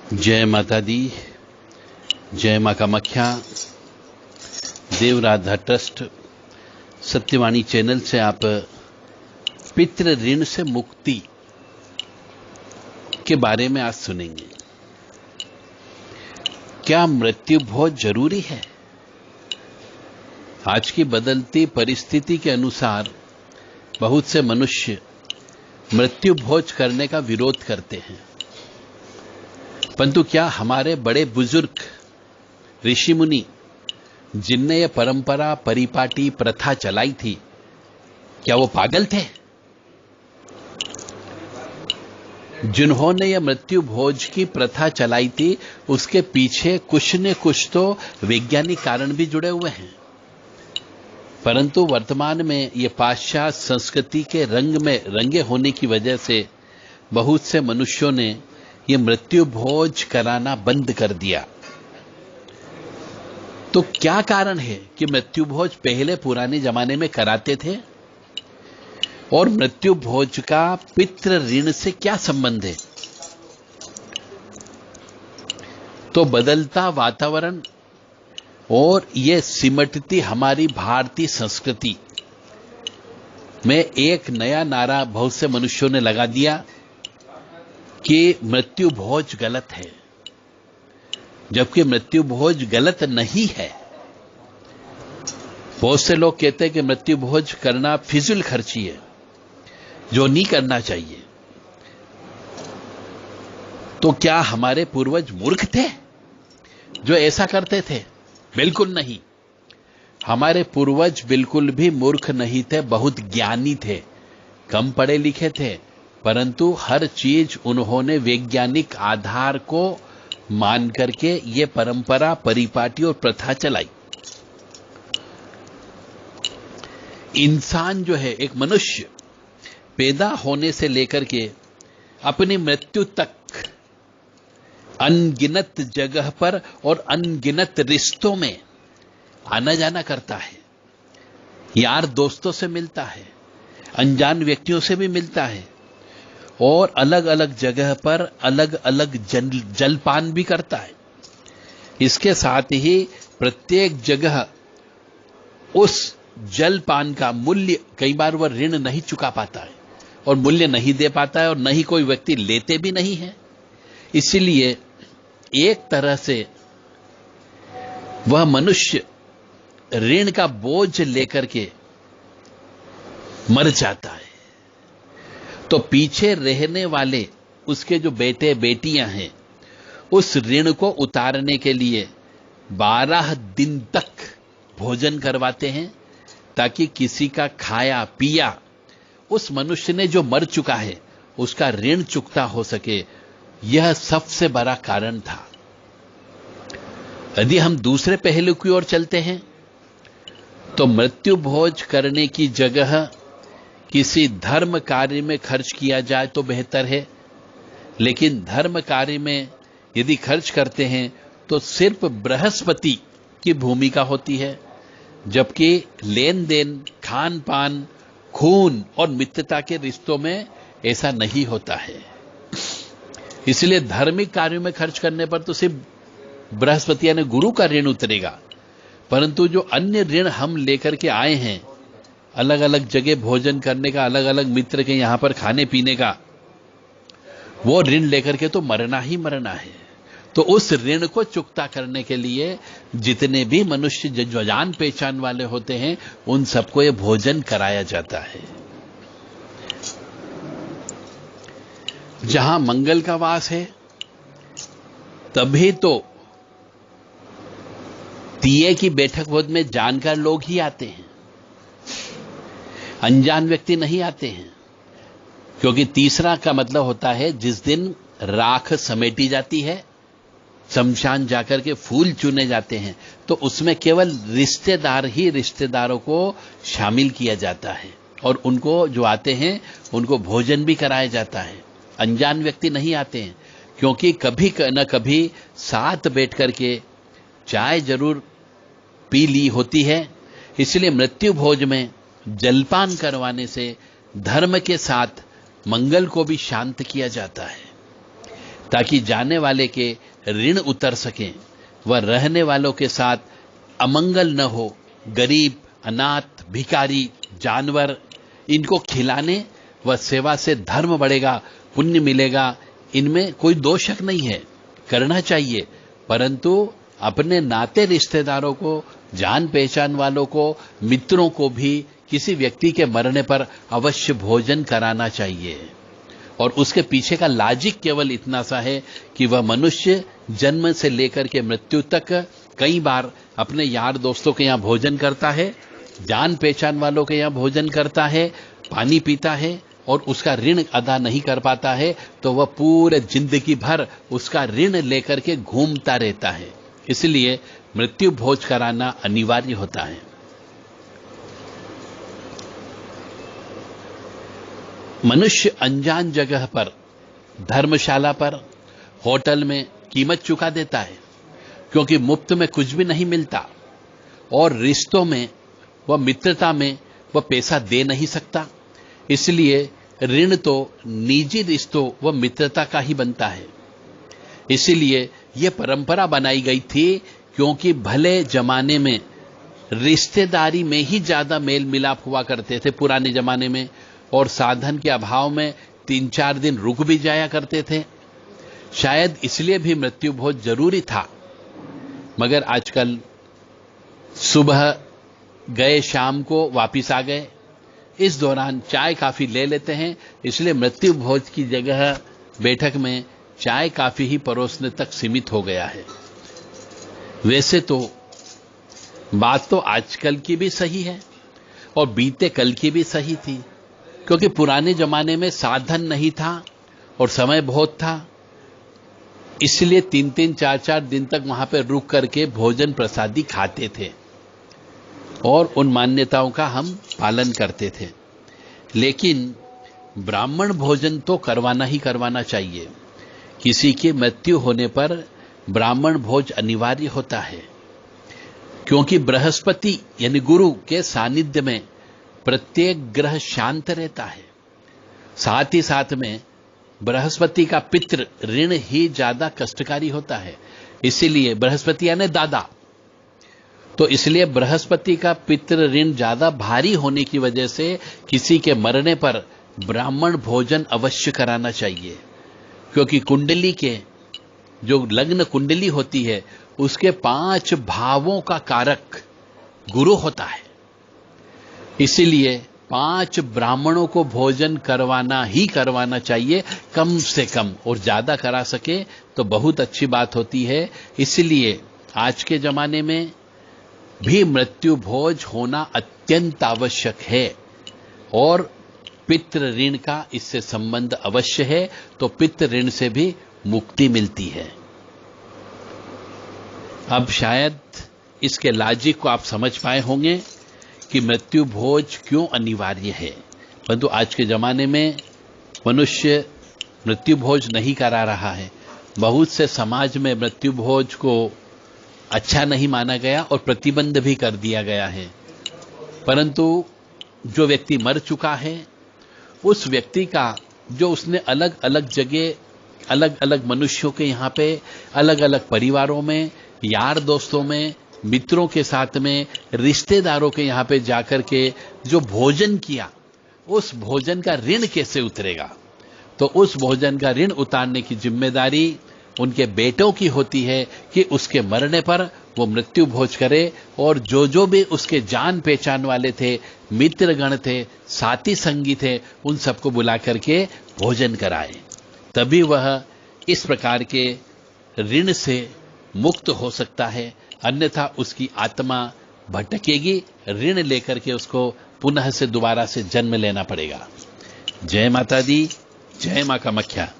जय माता दी, जय मां कामाख्या। देवराधा ट्रस्ट सत्यवाणी चैनल से आप पितृ ऋण से मुक्ति के बारे में आज सुनेंगे। क्या मृत्यु भोज जरूरी है? आज की बदलती परिस्थिति के अनुसार बहुत से मनुष्य मृत्यु भोज करने का विरोध करते हैं, परंतु क्या हमारे बड़े बुजुर्ग ऋषि मुनि जिनने यह परंपरा परिपाटी प्रथा चलाई थी, क्या वो पागल थे? जिन्होंने यह मृत्यु भोज की प्रथा चलाई थी, उसके पीछे कुछ न कुछ तो वैज्ञानिक कारण भी जुड़े हुए हैं। परंतु वर्तमान में यह पाश्चात्य संस्कृति के रंग में रंगे होने की वजह से बहुत से मनुष्यों ने यह मृत्यु भोज कराना बंद कर दिया। तो क्या कारण है कि मृत्यु भोज पहले पुराने जमाने में कराते थे और मृत्यु भोज का पितृ ऋण से क्या संबंध है? तो बदलता वातावरण और यह सिमटती हमारी भारतीय संस्कृति में एक नया नारा बहुत से मनुष्यों ने लगा दिया कि मृत्यु भोज गलत है, जबकि मृत्यु भोज गलत नहीं है। बहुत से लोग कहते हैं कि मृत्यु भोज करना फिजूल खर्ची है, जो नहीं करना चाहिए। तो क्या हमारे पूर्वज मूर्ख थे जो ऐसा करते थे? बिल्कुल नहीं। हमारे पूर्वज बिल्कुल भी मूर्ख नहीं थे, बहुत ज्ञानी थे, कम पढ़े लिखे थे, परंतु हर चीज उन्होंने वैज्ञानिक आधार को मान करके ये परंपरा परिपाटी और प्रथा चलाई। इंसान जो है, एक मनुष्य पैदा होने से लेकर के अपनी मृत्यु तक अनगिनत जगह पर और अनगिनत रिश्तों में आना जाना करता है। यार दोस्तों से मिलता है, अनजान व्यक्तियों से भी मिलता है और अलग अलग जगह पर अलग अलग जलपान भी करता है। इसके साथ ही प्रत्येक जगह उस जलपान का मूल्य, कई बार वह ऋण नहीं चुका पाता है और मूल्य नहीं दे पाता है और नहीं कोई व्यक्ति लेते भी नहीं है। इसलिए एक तरह से वह मनुष्य ऋण का बोझ लेकर के मर जाता है। तो पीछे रहने वाले उसके जो बेटे बेटियां हैं, उस ऋण को उतारने के लिए 12 दिन तक भोजन करवाते हैं, ताकि किसी का खाया पिया उस मनुष्य ने जो मर चुका है उसका ऋण चुकता हो सके। यह सबसे बड़ा कारण था। यदि हम दूसरे पहलू की ओर चलते हैं तो मृत्यु भोज करने की जगह किसी धर्म कार्य में खर्च किया जाए तो बेहतर है, लेकिन धर्म कार्य में यदि खर्च करते हैं तो सिर्फ बृहस्पति की भूमिका होती है, जबकि लेन देन, खान पान, खून और मित्रता के रिश्तों में ऐसा नहीं होता है। इसलिए धार्मिक कार्यों में खर्च करने पर तो सिर्फ बृहस्पति यानी गुरु का ऋण उतरेगा, परंतु जो अन्य ऋण हम लेकर के आए हैं, अलग अलग जगह भोजन करने का, अलग अलग मित्र के यहां पर खाने पीने का, वो ऋण लेकर के तो मरना ही मरना है। तो उस ऋण को चुकता करने के लिए जितने भी मनुष्य जो जान पहचान वाले होते हैं, उन सबको ये भोजन कराया जाता है। जहां मंगल का वास है, तभी तो तीये की बैठक भोज में जानकार लोग ही आते हैं, अनजान व्यक्ति नहीं आते हैं। क्योंकि तीसरा का मतलब होता है जिस दिन राख समेटी जाती है, शमशान जाकर के फूल चुने जाते हैं, तो उसमें केवल रिश्तेदार ही रिश्तेदारों को शामिल किया जाता है और उनको जो आते हैं उनको भोजन भी कराया जाता है। अनजान व्यक्ति नहीं आते हैं, क्योंकि कभी न कभी साथ बैठ करके चाय जरूर पी ली होती है। इसलिए मृत्यु भोज में जलपान करवाने से धर्म के साथ मंगल को भी शांत किया जाता है। ताकि जाने वाले के ऋण उतर सकें, वह रहने वालों के साथ अमंगल न हो। गरीब, अनाथ, भिखारी, जानवर, इनको खिलाने व सेवा से धर्म बढ़ेगा, पुण्य मिलेगा, इनमें कोई दो शक नहीं है, करना चाहिए। परंतु अपने नाते रिश्तेदारों को, जान पहचान वालों को, मित्रों को भी किसी व्यक्ति के मरने पर अवश्य भोजन कराना चाहिए। और उसके पीछे का लॉजिक केवल इतना सा है कि वह मनुष्य जन्म से लेकर के मृत्यु तक कई बार अपने यार दोस्तों के यहां भोजन करता है, जान पहचान वालों के यहां भोजन करता है, पानी पीता है और उसका ऋण अदा नहीं कर पाता है, तो वह पूरे जिंदगी भर उसका ऋण लेकर के घूमता रहता है। इसलिए मृत्यु भोज कराना अनिवार्य होता है। मनुष्य अनजान जगह पर, धर्मशाला पर, होटल में कीमत चुका देता है, क्योंकि मुफ्त में कुछ भी नहीं मिलता और रिश्तों में व मित्रता में वह पैसा दे नहीं सकता। इसलिए ऋण तो निजी रिश्तों व मित्रता का ही बनता है। इसलिए यह परंपरा बनाई गई थी, क्योंकि भले जमाने में रिश्तेदारी में ही ज्यादा मेल मिलाप हुआ करते थे पुराने जमाने में, और साधन के अभाव में 3-4 दिन रुक भी जाया करते थे। शायद इसलिए भी मृत्यु भोज जरूरी था। मगर आजकल सुबह गए, शाम को वापिस आ गए, इस दौरान चाय काफी ले लेते हैं। इसलिए मृत्यु भोज की जगह बैठक में चाय काफी ही परोसने तक सीमित हो गया है। वैसे तो बात तो आजकल की भी सही है और बीते कल की भी सही थी, क्योंकि पुराने जमाने में साधन नहीं था और समय बहुत था। इसलिए 3-3, 4-4 दिन तक वहां पर रुक करके भोजन प्रसादी खाते थे और उन मान्यताओं का हम पालन करते थे। लेकिन ब्राह्मण भोजन तो करवाना ही करवाना चाहिए। किसी की मृत्यु होने पर ब्राह्मण भोज अनिवार्य होता है, क्योंकि बृहस्पति यानी गुरु के सानिध्य में प्रत्येक ग्रह शांत रहता है। साथ ही साथ में बृहस्पति का पितृ ऋण ही ज्यादा कष्टकारी होता है। इसीलिए बृहस्पति यानी दादा, तो इसलिए बृहस्पति का पितृ ऋण ज्यादा भारी होने की वजह से किसी के मरने पर ब्राह्मण भोजन अवश्य कराना चाहिए। क्योंकि कुंडली के जो लग्न कुंडली होती है, उसके 5 भावों का कारक गुरु होता है। इसीलिए 5 ब्राह्मणों को भोजन करवाना ही करवाना चाहिए कम से कम, और ज्यादा करा सके तो बहुत अच्छी बात होती है। इसलिए आज के जमाने में भी मृत्यु भोज होना अत्यंत आवश्यक है और पितृ ऋण का इससे संबंध अवश्य है, तो पितृ ऋण से भी मुक्ति मिलती है। अब शायद इसके लॉजिक को आप समझ पाए होंगे कि मृत्यु भोज क्यों अनिवार्य है। परंतु आज के जमाने में मनुष्य मृत्यु भोज नहीं करा रहा है। बहुत से समाज में मृत्यु भोज को अच्छा नहीं माना गया और प्रतिबंध भी कर दिया गया है। परंतु जो व्यक्ति मर चुका है, उस व्यक्ति का जो उसने अलग अलग जगह, अलग अलग मनुष्यों के यहाँ पे, अलग अलग परिवारों में, यार दोस्तों में, मित्रों के साथ में, रिश्तेदारों के यहाँ पे जाकर के जो भोजन किया, उस भोजन का ऋण कैसे उतरेगा? तो उस भोजन का ऋण उतारने की जिम्मेदारी उनके बेटों की होती है कि उसके मरने पर वो मृत्यु भोज करे, और जो जो भी उसके जान पहचान वाले थे, मित्रगण थे, साथी संगी थे, उन सबको बुला करके भोजन कराए। तभी वह इस प्रकार के ऋण से मुक्त हो सकता है। अन्यथा उसकी आत्मा भटकेगी, ऋण लेकर के उसको पुनः से दोबारा से जन्म लेना पड़ेगा। जय माता दी, जय मां कामाख्या।